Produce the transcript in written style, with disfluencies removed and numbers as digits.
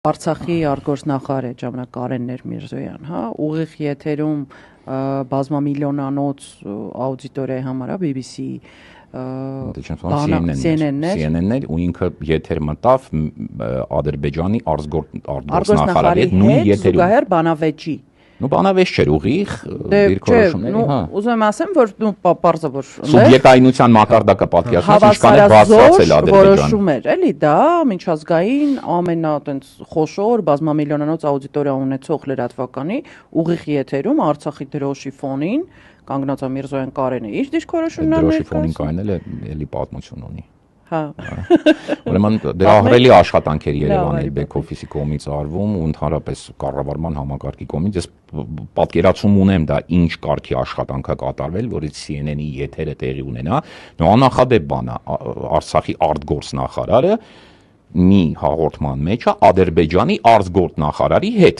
Արցախի արտգործնախարար է ժամանակ Կարեն Ներմիրզոյան, հա, ուղիղ եթերում բազմամիլիոնանոց աուդիտորիայի համար, BBC CNN-ն էր ու ինքը եթեր մտավ Ադրբեջանի արտգործնախարարի հետ նույն եթերում զուգահեռ բանավեճի բանավեճ չէր ուղիղ դիրքորոշումների, հա։ Ուզում եմ ասեմ, որ պարզը որ սուբյեկտայնության մակարդակը պատկերացնած ինչքան է բարձրացել Ադրբեջանը։ Որոշում էր, էլի դա միջազգային ամենա այտենց խոշոր բազմամիլիոնանոց աուդիտորիա ունեցող լրատվականի ուղիղ եթերում Արցախի դրոշի ֆոնին կանգնած է Միրզոյան Կարենը իր դիրքորոշումն է դրոշի ֆոնին կայնել է էլի պատմություն ունի։ Հա։ Ուրեմն դրա ահռելի աշխատանք էր Երևանի բեք օֆիսի կողմից արվում ու ընդհանրապես կառավարման համակարգի կողմից ես պատկերացում ունեմ դա ինչ կարգի աշխատանք է կատարվել, որից CNN-ի եթերը տեղի ունենա, աննախադեպ բան է Արցախի արտգործնախարարը մի հաղորդման մեջ է Ադրբեջանի արտգործնախարարի հետ